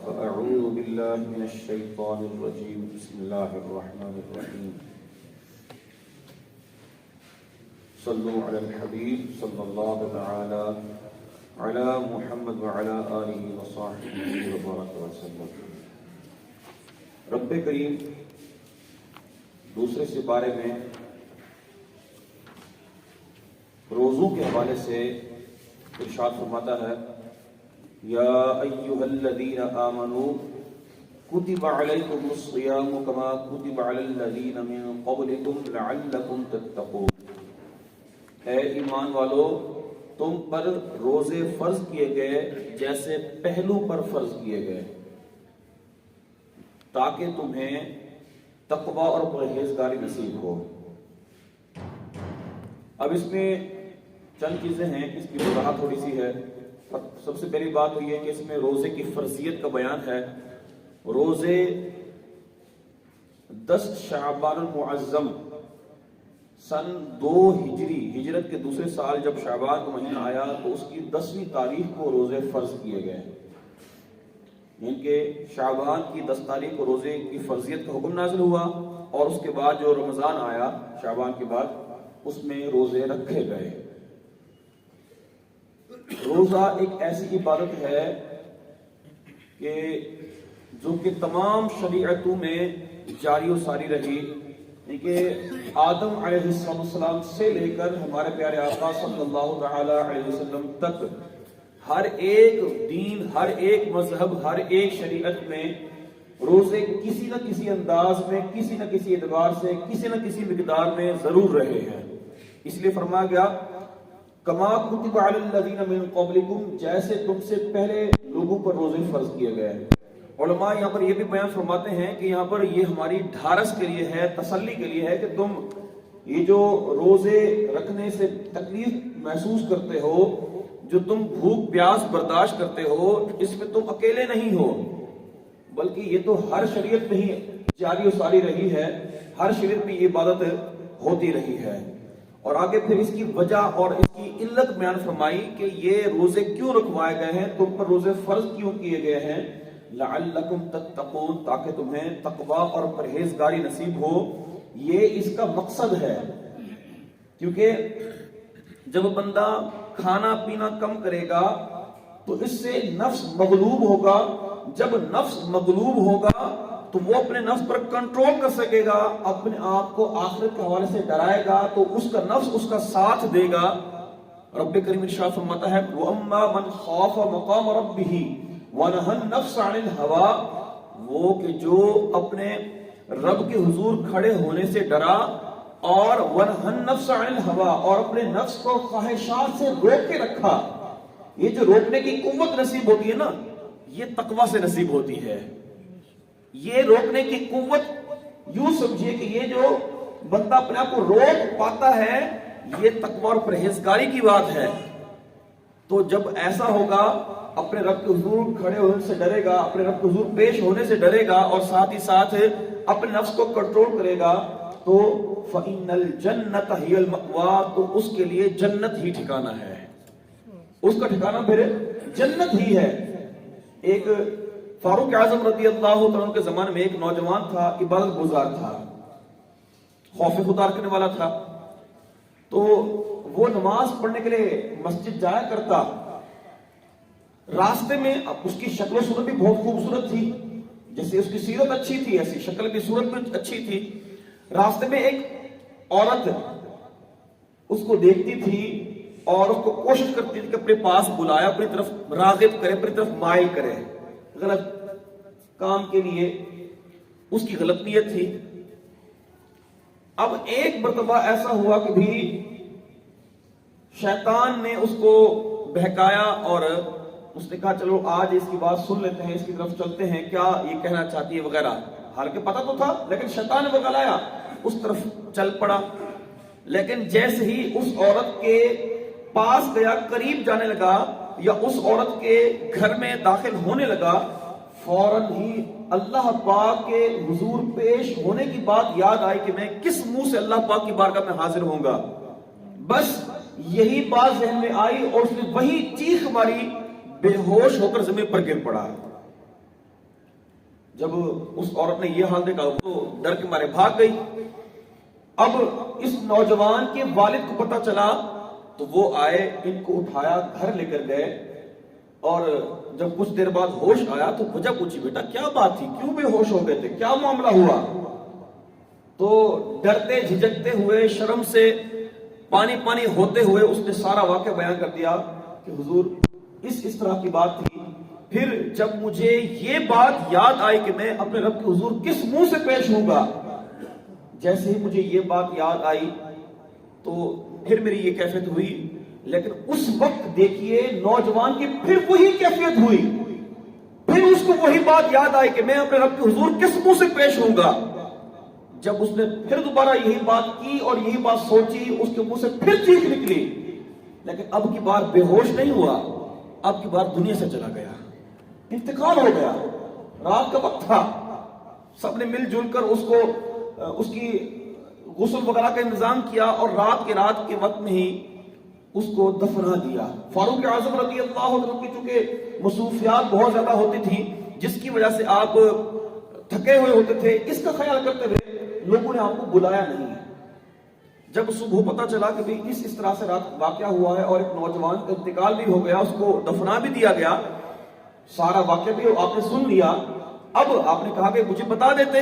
فأعوذ بالله من الشيطان الرجيم بسم الله الرحمن الرحيم صلوا على الحبيب صلى الله تعالى على محمد وعلى آله وصحبه وبارك وسلم۔ رب کریم دوسرے سپارے میں روزوں کے حوالے سے ارشاد فرماتا ہے، یا ایھا الذین آمنوا کتب علیکم الصیام کما کتب علی الذین من قبلکم لعلکم تتقون۔ اے ایمان والو، تم پر روزے فرض کیے گئے جیسے پہلو پر فرض کیے گئے، تاکہ تمہیں تقوی اور پرہیزگاری نصیب ہو۔ اب اس میں چند چیزیں ہیں، اس کی وضاحت تھوڑی سی ہے۔ سب سے پہلی بات تو یہ کہ اس میں روزے کی فرضیت کا بیان ہے۔ روزے 10 شعبان المعظم سن 2 ہجری، ہجرت کے دوسرے سال جب شعبان کا مہینہ آیا تو اس کی 10ویں تاریخ کو روزے فرض کیے گئے، یعنی کہ شعبان کی 10 تاریخ کو روزے کی فرضیت کا حکم نازل ہوا، اور اس کے بعد جو رمضان آیا شعبان کے بعد اس میں روزے رکھے گئے۔ روزہ ایک ایسی عبادت ہے کہ جو کہ تمام شریعتوں میں جاری و ساری رہی، یعنی کہ آدم علیہ السلام سے لے کر ہمارے پیارے آقا صلی اللہ تعالی علیہ وسلم تک ہر ایک دین، ہر ایک مذہب، ہر ایک شریعت میں روزے کسی نہ کسی انداز میں، کسی نہ کسی اعتبار سے، کسی نہ کسی مقدار میں ضرور رہے ہیں۔ اس لیے فرمایا گیا کما کتب علی الذین من قبلکم، جیسے تم سے پہلے لوگوں پر روزے فرض کیے گئے۔ علماء یہاں پر یہ بھی بیان فرماتے ہیں کہ یہاں پر یہ ہماری ڈھارس کے لیے ہے، تسلی کے لیے ہے کہ تم یہ جو روزے رکھنے سے تکلیف محسوس کرتے ہو، جو تم بھوک پیاس برداشت کرتے ہو، اس میں تم اکیلے نہیں ہو، بلکہ یہ تو ہر شریعت میں ہی جاری و ساری رہی ہے، ہر شریعت میں یہ عبادت ہوتی رہی ہے۔ اور آگے پھر اس کی وجہ اور اس کی علت بیان فرمائی کہ یہ روزے کیوں رکھوائے گئے ہیں، تم پر روزے فرض کیوں کیے گئے ہیں، لعلکم تتقون، تاکہ تمہیں تقوی اور پرہیزگاری نصیب ہو۔ یہ اس کا مقصد ہے، کیونکہ جب بندہ کھانا پینا کم کرے گا تو اس سے نفس مغلوب ہوگا، جب نفس مغلوب ہوگا تو وہ اپنے نفس پر کنٹرول کر سکے گا، اپنے آپ کو آخرت کے حوالے سے ڈرائے گا تو اس کا نفس اس کا ساتھ دے گا۔ رب کریم ارشاد فرماتا ہے وَأَمَّا مَنْ خَافَ مَقَامَ رَبِّهِ وَنَهَى النَّفْسَ عَنِ الْهَوَىٰ، وہ کہ جو اپنے رب کے حضور کھڑے ہونے سے ڈرا، اور وَنَهَى النَّفْسَ عَنِ الْهَوَىٰ، اور اپنے نفس کو خواہشات سے روک کے رکھا۔ یہ جو روکنے کی قوت نصیب ہوتی ہے نا، یہ تقوی سے نصیب ہوتی ہے۔ یہ روکنے کی قوت یوں سمجھیے کہ یہ جو بندہ اپنے آپ کو روک پاتا ہے، یہ تقوی اور پرہیزگاری کی بات ہے۔ تو جب ایسا ہوگا، اپنے رب کے حضور کھڑے ہونے سے ڈرے گا، اپنے رب کے حضور پیش ہونے سے ڈرے گا، اور ساتھ ہی ساتھ اپنے نفس کو کنٹرول کرے گا، تو فَإِنَّ الْجَنَّةَ هِيَ الْمَأْوَىٰ، تو اس کے لیے جنت ہی ٹھکانہ ہے، اس کا ٹھکانہ پھر جنت ہی ہے۔ ایک فاروق اعظم رضی اللہ عنہ کے زمانے میں ایک نوجوان تھا، عبادت گزار تھا، خوف خدا رکھنے والا تھا، تو وہ نماز پڑھنے کے لیے مسجد جایا کرتا۔ راستے میں اس کی شکل و صورت بھی بہت خوبصورت تھی، جیسے اس کی سیرت اچھی تھی ایسی شکل کی صورت بھی اچھی تھی۔ راستے میں ایک عورت اس کو دیکھتی تھی اور اس کو کوشش کرتی تھی کہ اپنے پاس بلائے، اپنی طرف راغب کرے، اپنی طرف مائل کرے، غلط کام کے لیے اس کی غلط نیت تھی۔ اب ایک مرتبہ ایسا ہوا کہ بھی شیطان نے اس کو بہکایا اور اس نے کہا چلو آج اس کی بات سن لیتے ہیں، اس کی طرف چلتے ہیں، کیا یہ کہنا چاہتی ہے وغیرہ۔ حالانکہ پتہ تو تھا، لیکن شیطان نے بہکایا، اس طرف چل پڑا۔ لیکن جیسے ہی اس عورت کے پاس گیا، قریب جانے لگا یا اس عورت کے گھر میں داخل ہونے لگا، فوراً ہی اللہ پاک کے حضور پیش ہونے کی بات یاد آئی کہ میں کس منہ سے اللہ پاک کی بارگاہ میں حاضر ہوں گا۔ بس یہی بات ذہن میں آئی اور اس نے وہی چیخ ماری، بے ہوش ہو کر زمین پر گر پڑا۔ جب اس عورت نے یہ حال دیکھا تو ڈر کے مارے بھاگ گئی. اب اس نوجوان کے والد کو پتا چلا تو وہ آئے, ان کو اٹھایا, گھر لے کر گئے, اور جب کچھ دیر بعد ہوش آیا تو وجہ پوچھی, بیٹا کیا بات تھی, کیوں بے ہوش ہو گئے تھے, کیا معاملہ ہوا؟ تو ڈرتے جھجکتے ہوئے, شرم سے پانی پانی ہوتے ہوئے اس نے سارا واقعہ بیان کر دیا کہ حضور اس طرح کی بات تھی. پھر جب مجھے یہ بات یاد آئی کہ میں اپنے رب کے حضور کس منہ سے پیش ہوں گا, جیسے ہی مجھے یہ بات یاد آئی تو پھر میری یہ کیفیت ہوئی. لیکن اس وقت دیکھیے نوجوان کی پھر وہی کیفیت ہوئی, پھر اس کو وہی بات یاد آئی کہ میں اپنے رب کے حضور کس منہ سے پیش ہوں گا. جب اس نے پھر دوبارہ یہی بات کی اور یہی بات سوچی, اس کے منہ سے پھر چیخ نکلی, لیکن اب کی بار بے ہوش نہیں ہوا, اب کی بار دنیا سے چلا گیا, انتقال ہو گیا. رات کا وقت تھا, سب نے مل جل کر اس کی غسل وغیرہ کا انتظام کیا, اور رات کے وقت میں ہی اس کو دفنا دیا. فاروق اعظم رضی اللہ عنہ کی چونکہ مصروفیات بہت زیادہ ہوتی تھی, جس کی وجہ سے آپ تھکے ہوئے ہوتے تھے, اس کا خیال کرتے ہوئے لوگوں نے آپ کو بلایا نہیں. جب صبح پتا چلا کہ بھی اس طرح سے رات واقعہ ہوا ہے اور ایک نوجوان کا انتقال بھی ہو گیا, اس کو دفنا بھی دیا گیا, سارا واقعہ بھی آپ نے سن لیا. اب آپ نے کہا کہ مجھے بتا دیتے.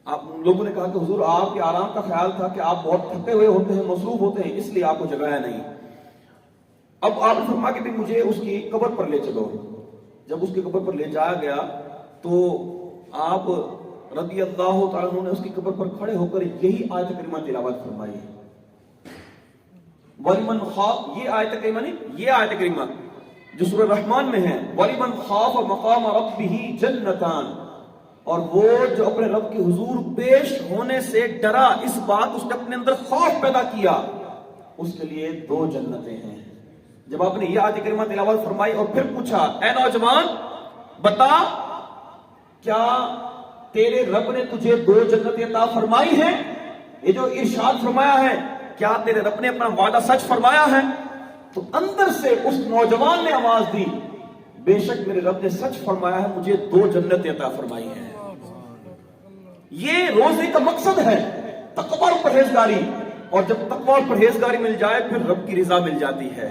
آپ لوگوں نے کہا کہ حضور آپ کے آرام کا خیال تھا کہ آپ بہت تھکے ہوئے ہوتے ہیں, مصروف ہوتے ہیں, اس لیے آپ کو جگایا نہیں. اب آپ نے فرمایا کہ مجھے اس کی قبر پر لے چلو. جب اس کی قبر پر لے جایا گیا تو آپ رضی اللہ تعالیٰ عنہ نے اس کی قبر پر کھڑے ہو کر یہی آیت کریمہ تلاوت فرمائی. وَلِمَنْ خَافَ, یہ آیت کریمہ نہیں, یہ آیت کریمہ جو سورہ رحمان میں ہے, وَلِمَنْ خَافَ مَقَامَ رَبِّهِ جَنَّتَانِ, اور وہ جو اپنے رب کے حضور پیش ہونے سے ڈرا, اس بات اس نے اپنے اندر خوف پیدا کیا, اس کے لیے 2 جنتیں ہیں. جب آپ نے یہ آیت کریمہ تلاوت فرمائی اور پھر پوچھا, اے نوجوان بتا کیا تیرے رب نے تجھے 2 جنتیں عطا فرمائی ہیں؟ یہ جو ارشاد فرمایا ہے, کیا تیرے رب نے اپنا وعدہ سچ فرمایا ہے؟ تو اندر سے اس نوجوان نے آواز دی, بے شک میرے رب نے سچ فرمایا ہے, مجھے 2 جنتیں عطا فرمائی ہیں. یہ روزے کا مقصد ہے تقوی اور پرہیزگاری, اور جب تقوی اور پرہیزگاری مل جائے پھر رب کی رضا مل جاتی ہے.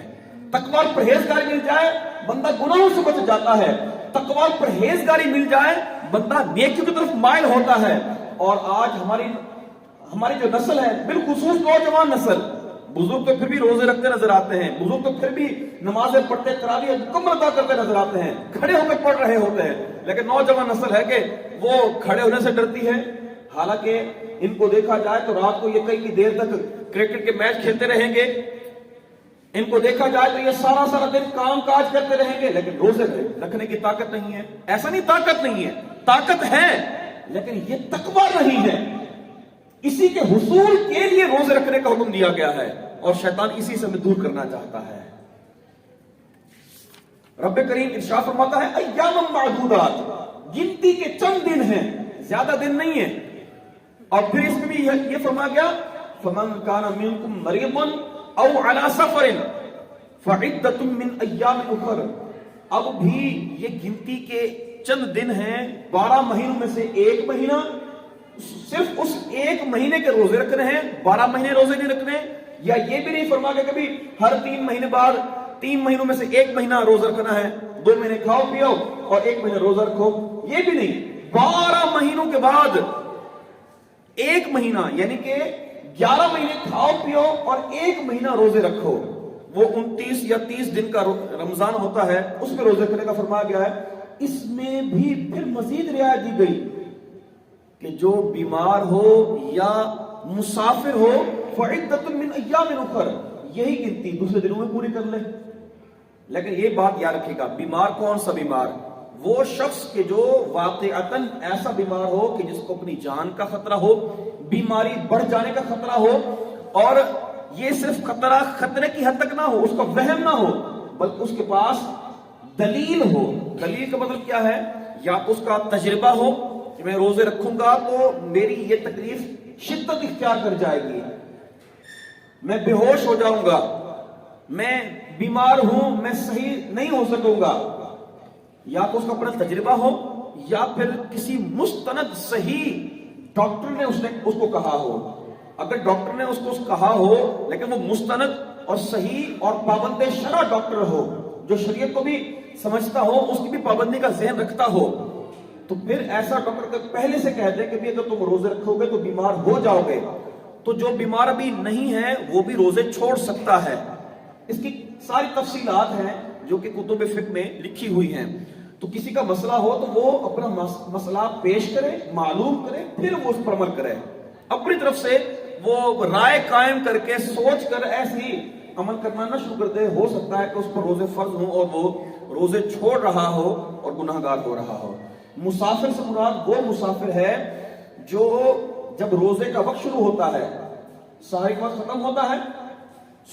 تقوی اور پرہیزگاری مل جائے بندہ گناہوں سے بچ جاتا ہے, تقوی اور پرہیزگاری مل جائے بندہ نیکی کی طرف مائل ہوتا ہے. اور آج ہماری جو نسل ہے, بالخصوص نوجوان نسل, بزرگ تو پھر بھی روزے رکھتے نظر آتے ہیں, بزرگ تو پھر بھی نمازیں پڑھتے, تراویح مکمل ادا کرتے نظر آتے ہیں, کھڑے ہو کے پڑھ رہے ہوتے ہیں, لیکن نوجوان نسل ہے کہ وہ کھڑے ہونے سے ڈرتی ہے. حالانکہ ان کو دیکھا جائے تو رات کو یہ کئی دیر تک کرکٹ کے میچ کھیلتے رہیں گے, ان کو دیکھا جائے تو یہ سارا دن کام کاج کرتے رہیں گے, لیکن روزے رکھنے کی طاقت نہیں ہے. ایسا نہیں طاقت نہیں ہے, طاقت ہے, لیکن یہ تقوی نہیں ہے. اسی کے حصول کے لیے روزے رکھنے کا حکم دیا گیا ہے, اور شیطان اسی سے ہمیں دور کرنا چاہتا ہے. رب کریم ارشاد فرماتا ہے ایام معدودات, گنتی کے چند دن ہیں, زیادہ دن نہیں ہیں. اور پھر اس میں بھی یہ فرمایا گیا فمن کان منکم مریض او علی سفر فعدۃ من ایام اخر. اب بھی یہ گنتی کے چند دن ہیں, 12 مہینوں میں سے ایک مہینہ, صرف اس ایک مہینے کے روزے رکھنے ہیں, 12 مہینے روزے نہیں رکھنے. یا یہ بھی نہیں فرما کہ کبھی ہر 3 مہینے بعد 3 مہینوں میں سے ایک مہینہ روزہ رکھنا ہے, 2 مہینے کھاؤ پیو اور 1 مہینہ روزہ رکھو, یہ بھی نہیں. 12 مہینوں کے بعد ایک مہینہ, یعنی کہ 11 مہینے کھاؤ پیو اور 1 مہینہ روزے رکھو. وہ 29 یا 30 دن کا رمضان ہوتا ہے, اس میں روزے رکھنے کا فرمایا گیا ہے. اس میں بھی پھر مزید رعایت دی گئی کہ جو بیمار ہو یا مسافر ہو فعدۃ من ایام اخر, یہی گنتی دوسرے دنوں میں پوری کر لے. لیکن یہ بات یاد رکھے گا, بیمار کون سا بیمار؟ وہ شخص کہ جو واقعتاً ایسا بیمار ہو کہ جس کو اپنی جان کا خطرہ ہو, بیماری بڑھ جانے کا خطرہ ہو, اور یہ صرف خطرے کی حد تک نہ ہو, اس کا وہم نہ ہو, بلکہ اس کے پاس دلیل ہو. دلیل کا مطلب کیا ہے؟ یا تو اس کا تجربہ ہو کہ میں روزے رکھوں گا تو میری یہ تکلیف شدت اختیار کر جائے گی, میں بے ہوش ہو جاؤں گا, میں بیمار ہوں, میں صحیح نہیں ہو سکوں گا. یا تو اس کا اپنا تجربہ ہو, یا پھر کسی مستند صحیح ڈاکٹر نے اس کو کہا ہو. اگر ڈاکٹر نے اس کو کہا ہو لیکن وہ مستند اور صحیح اور پابند شرع ڈاکٹر ہو, جو شریعت کو بھی سمجھتا ہو, اس کی بھی پابندی کا ذہن رکھتا ہو, تو پھر ایسا ڈاکٹر پہلے سے کہہ دے کہ بھی اگر تم روزے رکھو گے تو بیمار ہو جاؤ گے, تو جو بیمار ابھی نہیں ہے وہ بھی روزے چھوڑ سکتا ہے. اس کی ساری تفصیلات ہیں جو کہ کتب فقہ میں لکھی ہوئی ہیں. تو کسی کا مسئلہ ہو تو وہ اپنا مسئلہ پیش کرے, معلوم کرے, پھر وہ اس پر عمل کرے. اپنی طرف سے وہ رائے قائم کر کے سوچ کر ایسے ہی عمل کرنا نہ شروع کر دے. ہو سکتا ہے کہ اس پر روزے فرض ہوں اور وہ روزے چھوڑ رہا ہو اور گناہگار ہو رہا ہو. مسافر سے مراد وہ مسافر ہے جو جب روزے کا وقت شروع ہوتا ہے, سحر کا وقت ختم ہوتا ہے,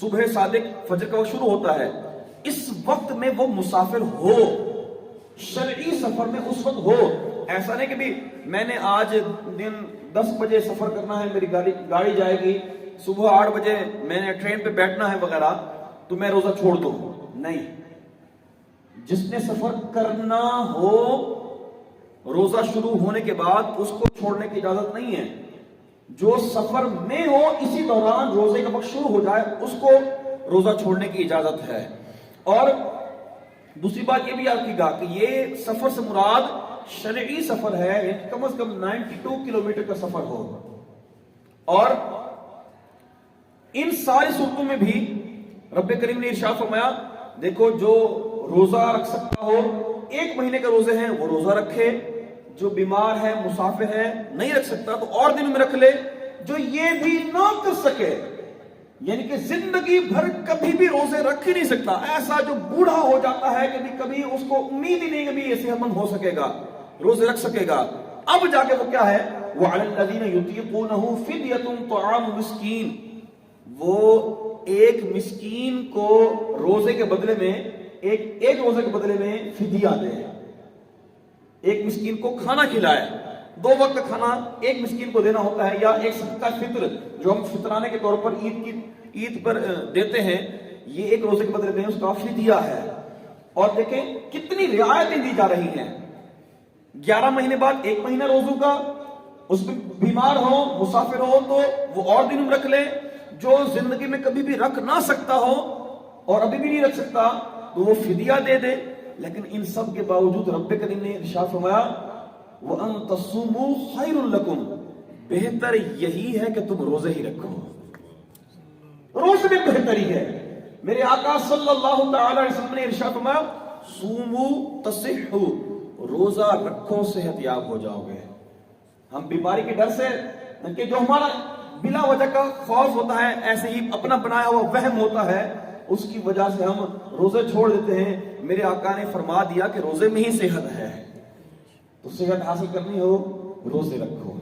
صبح صادق فجر کا وقت شروع ہوتا ہے, اس وقت میں وہ مسافر ہو, شرعی سفر میں اس وقت ہو. ایسا نہیں کہ بھی میں نے آج دن 10 بجے سفر کرنا ہے, میری گاڑی جائے گی, صبح 8 بجے میں نے ٹرین پہ بیٹھنا ہے وغیرہ, تو میں روزہ چھوڑ دوں. نہیں, جس نے سفر کرنا ہو روزہ شروع ہونے کے بعد اس کو چھوڑنے کی اجازت نہیں ہے. جو سفر میں ہو اسی دوران روزے کا وقت شروع ہو جائے اس کو روزہ چھوڑنے کی اجازت ہے. اور دوسری بات یہ بھی یاد رکھیے گا کہ یہ سفر سے مراد شرعی سفر ہے, یعنی کم از کم 92 کلومیٹر کا سفر ہو. اور ان ساری صورتوں میں بھی رب کریم نے ارشاد فرمایا, دیکھو جو روزہ رکھ سکتا ہو, 1 مہینے کے روزے ہیں وہ روزہ رکھے, جو بیمار ہے مسافر ہے نہیں رکھ سکتا تو اور دنوں میں رکھ لے. جو یہ بھی نہ کر سکے, یعنی کہ زندگی بھر کبھی بھی روزے رکھ ہی نہیں سکتا, ایسا جو بوڑھا ہو جاتا ہے کہ کبھی اس کو امید ہی نہیں کہ یہ صحت مند ہو سکے گا, روزے رکھ سکے گا, اب جا کے وہ کیا ہے, وَعَلَى الَّذِينَ يُطِيقُونَهُ فِدْيَةٌ طَعَامُ مِسْكِينٍ, وہ ایک مسکین کو روزے کے بدلے میں ایک روزے کے بدلے میں فدیہ دے, ایک مسکین کو کھانا کھلائے. 2 وقت کا کھانا ایک مسکین کو دینا ہوتا ہے, یا ایک صدقہ فطر جو ہم فطرانے کے طور پر عید پر دیتے ہیں, یہ ایک روزے کے بدلے میں اس کا فدیہ ہے. اور دیکھیں کتنی رعایتیں دی جا رہی ہیں. 11 مہینے بعد 1 مہینہ روزوں کا, اس میں بیمار ہو مسافر ہو تو وہ اور دن رکھ لے, جو زندگی میں کبھی بھی رکھ نہ سکتا ہو اور ابھی بھی نہیں رکھ سکتا تو وہ فدیہ دے دے. لیکن ان سب کے باوجود رب کریم نے ارشاد فرمایا وَأَن تَصُومُوا خَيْرٌ لَكُمْ, بہتر یہی ہے کہ تم روزے ہی رکھو. روزے میں بہتری ہے. میرے آقا صلی اللہ تعالی علیہ وسلم نے ارشاد فرمایا صوموا تصحوا, روزہ رکھو صحت یاب ہو جاؤ گے. ہم بیماری کے ڈر سے کہ جو ہمارا بلا وجہ کا خوف ہوتا ہے, ایسے ہی اپنا بنایا ہوا وہم ہوتا ہے, اس کی وجہ سے ہم روزے چھوڑ دیتے ہیں. میرے آقا نے فرما دیا کہ روزے میں ہی صحت ہے, تو صحت حاصل کرنی ہو روزے رکھو.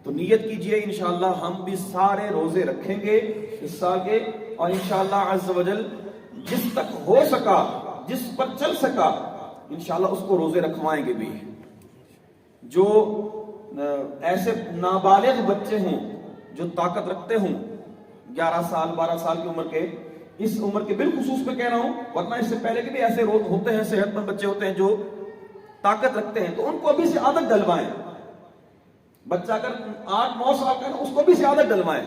تو نیت کیجئے انشاءاللہ ہم بھی سارے روزے رکھیں گے اس سال کے, اور انشاءاللہ عز و جل جس تک ہو سکا, جس پر چل سکا, انشاءاللہ اس کو روزے رکھوائیں گے بھی. جو ایسے نابالغ بچے ہوں جو طاقت رکھتے ہوں, 11 سال 12 سال کی عمر کے, اس عمر کے بالخصوص میں کہہ رہا ہوں, ورنہ اس سے پہلے کے بھی ایسے ہوتے ہیں, صحت مند بچے ہوتے ہیں جو طاقت رکھتے ہیں, تو ان کو ابھی سے عادت ڈلوائیں. بچہ اگر 8-9 سال کا ہے اس کو بھی سے عادت ڈلوائیں.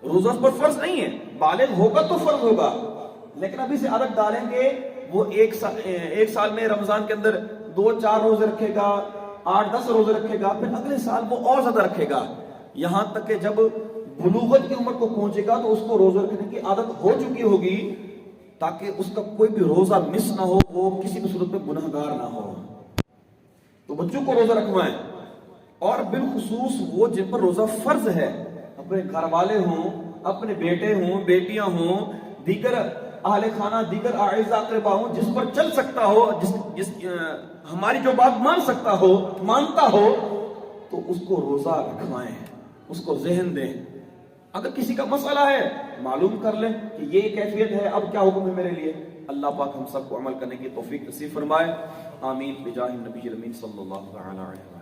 روزہ اس پر فرض نہیں ہے, بالغ ہوگا تو فرض ہوگا, لیکن ابھی سے عادت ڈالیں گے. وہ ایک سال میں رمضان کے اندر 2-4 روزے رکھے گا, 8-10 روزے رکھے گا, پھر اگلے سال وہ اور زیادہ رکھے گا, یہاں تک کہ جب بلوغت کی عمر کو پہنچے گا تو اس کو روزہ رکھنے کی عادت ہو چکی ہوگی, تاکہ اس کا کوئی بھی روزہ مس نہ ہو, وہ کسی بھی صورت میں گناہگار نہ ہو. تو بچوں کو روزہ رکھوائیں, اور بالخصوص وہ جن پر روزہ فرض ہے, اپنے گھر والے ہوں, اپنے بیٹے ہوں, بیٹیاں ہوں, دیگر اہل خانہ, دیگر اعزاء اقربا ہوں, جس پر چل سکتا ہو, جس ہماری جو بات مان سکتا ہو, مانتا ہو, تو اس کو روزہ رکھوائیں, اس کو ذہن دیں. اگر کسی کا مسئلہ ہے معلوم کر لیں کہ یہ کیفیت ہے, اب کیا حکم ہے میرے لیے. اللہ پاک ہم سب کو عمل کرنے کی توفیق نصیب فرمائے. آمین بجاہ النبی الامین صلی اللہ علیہ وسلم.